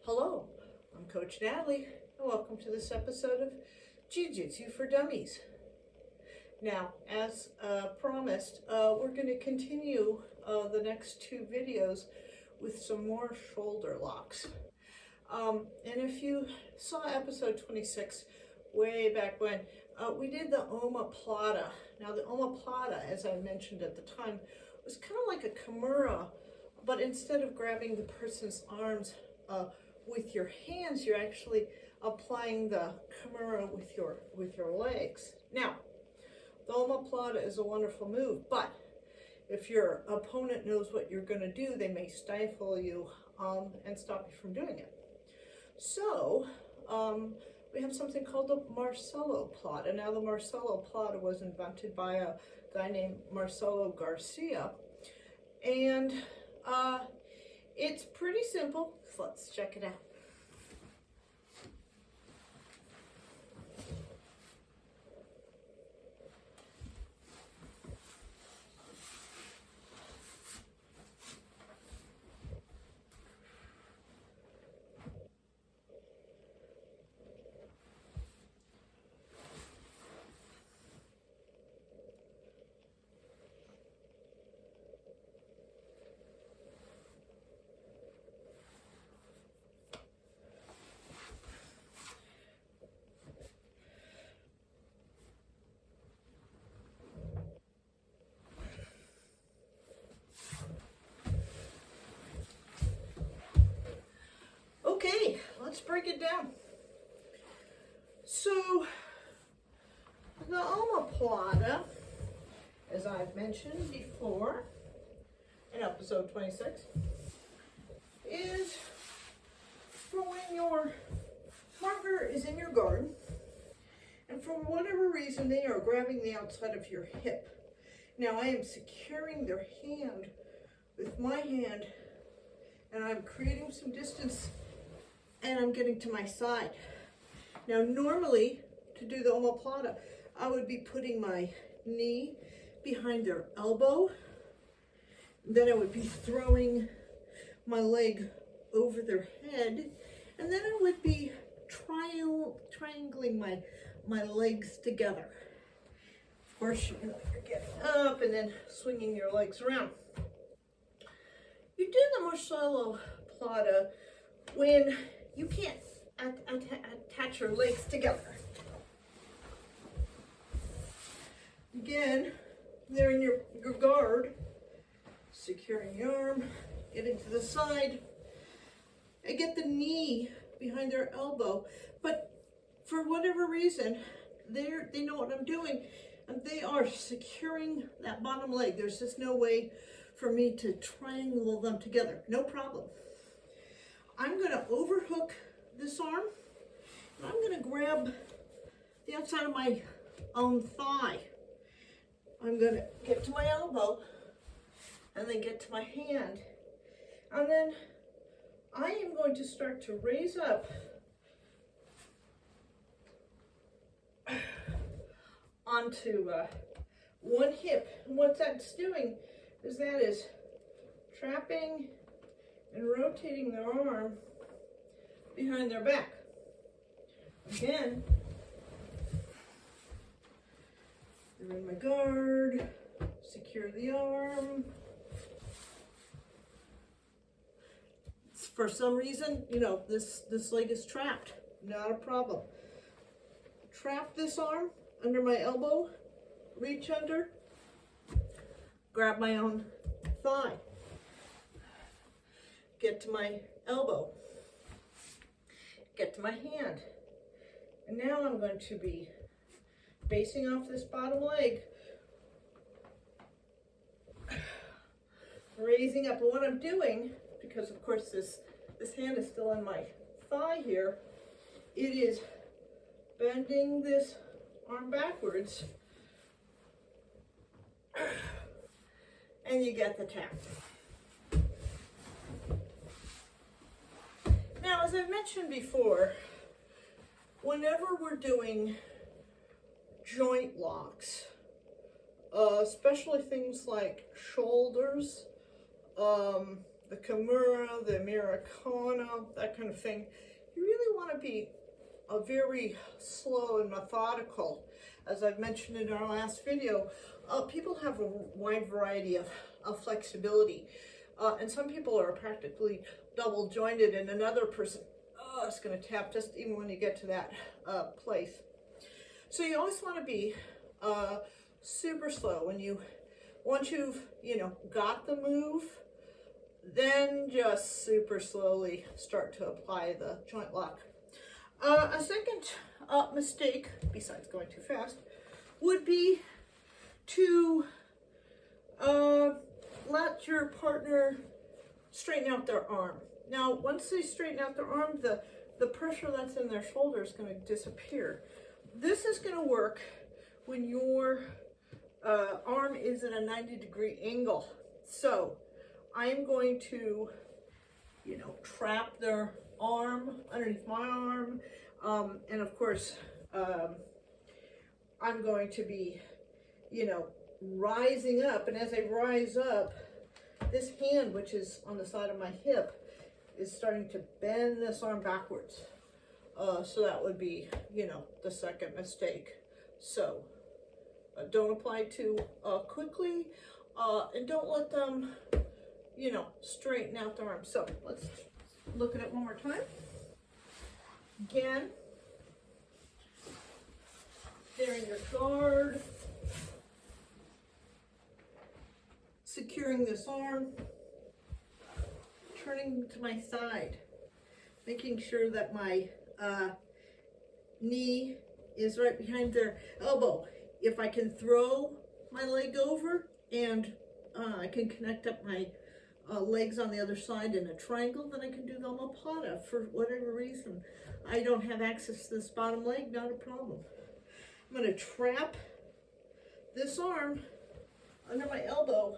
Hello, I'm Coach Natalie, and welcome to this episode of Jiu Jitsu for Dummies. Now, as promised, we're going to continue the next two videos with some more shoulder locks. And if you saw episode 26 way back when, we did the Omoplata. Now, the Omoplata, as I mentioned at the time, was kind of like a Kimura, but instead of grabbing the person's arms with your hands, you're actually applying the Kimura with your legs. Now, the Omoplata is a wonderful move, but if your opponent knows what you're going to do, they may stifle you and stop you from doing it. So, we have something called the Marceloplata. Now, the Marceloplata was invented by a guy named Marcelo Garcia, and it's pretty simple. So let's check it out. Okay, let's break it down. So, the Omoplata, as I've mentioned before in episode 26, is for when your partner is in your guard, and for whatever reason they are grabbing the outside of your hip. Now, I am securing their hand with my hand, and I'm creating some distance, and I'm getting to my side. Now, normally, to do the Omoplata, I would be putting my knee behind their elbow. Then I would be throwing my leg over their head. And then I would be triangling my legs together. Of course, you're getting up and then swinging your legs around. You do the Marceloplata when you can't attach your legs together. Again, they're in your guard, securing your arm, getting to the side. I get the knee behind their elbow, but for whatever reason, they know what I'm doing, and they are securing that bottom leg. There's just no way for me to triangle them together. No problem. I'm going to overhook this arm, and I'm going to grab the outside of my own thigh. I'm going to get to my elbow, and then get to my hand. And then I am going to start to raise up onto one hip. And what that's doing is that is trapping and rotating their arm behind their back. Again, they're in my guard, secure the arm. For some reason, this leg is trapped. Not a problem. Trap this arm under my elbow, reach under, grab my own thigh. Get to my elbow, get to my hand. And now I'm going to be basing off this bottom leg, raising up. And what I'm doing, because of course this hand is still on my thigh here, it is bending this arm backwards, and you get the tap. Now, as I've mentioned before, whenever we're doing joint locks, especially things like shoulders, the Kimura, the Americana, that kind of thing, you really want to be very slow and methodical. As I've mentioned in our last video, people have a wide variety of flexibility. And some people are practically double jointed, and another person is going to tap just even when you get to that place. So you always want to be super slow. Once you've got the move, then just super slowly start to apply the joint lock. A second mistake, besides going too fast, would be to let your partner straighten out their arm. Now, once they straighten out their arm, the pressure that's in their shoulder is going to disappear. This is going to work when your arm is at a 90-degree angle. So I am going to, trap their arm underneath my arm. And of course, I'm going to be, rising up. And as I rise up, this hand, which is on the side of my hip, is starting to bend this arm backwards. So that would be, the second mistake. So don't apply too quickly, and don't let them, straighten out their arm. So let's look at it one more time. Again, there in your guard, securing this arm, turning to my side, making sure that my knee is right behind their elbow. If I can throw my leg over and I can connect up my legs on the other side in a triangle, then I can do the Omoplata. For whatever reason I don't have access to this bottom leg, not a problem. I'm going to trap this arm under my elbow,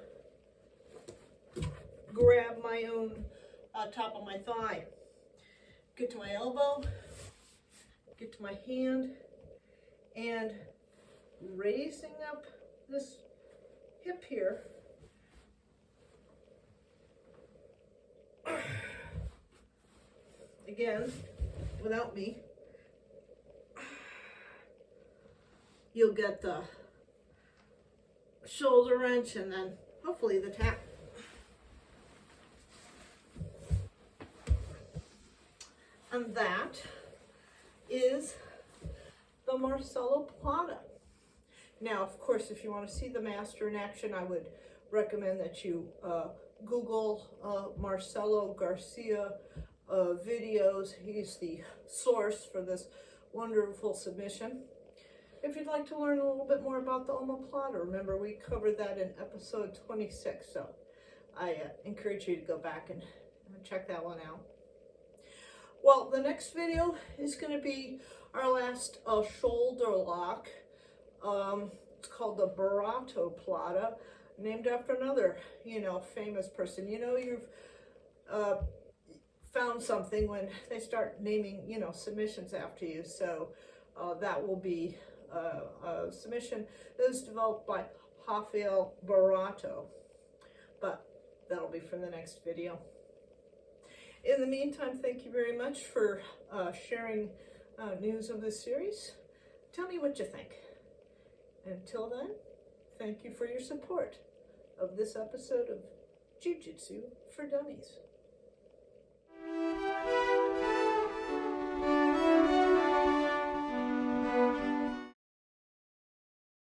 grab my own top of my thigh, get to my elbow, get to my hand, and raising up this hip here, again, without me, you'll get the shoulder wrench and then hopefully the tap. And that is the Marceloplata. Now, of course, if you want to see the master in action, I would recommend that you Google Marcelo Garcia videos. He's the source for this wonderful submission. If you'd like to learn a little bit more about the Omoplata, remember we covered that in episode 26, so I encourage you to go back and check that one out. Well, the next video is going to be our last shoulder lock. It's called the Marceloplata, named after another, famous person. You've found something when they start naming, submissions after you. So that will be a submission that was developed by Rafael Barato. But that'll be for the next video. In the meantime, thank you very much for sharing news of this series. Tell me what you think. Until then, thank you for your support of this episode of Jiu Jitsu for Dummies.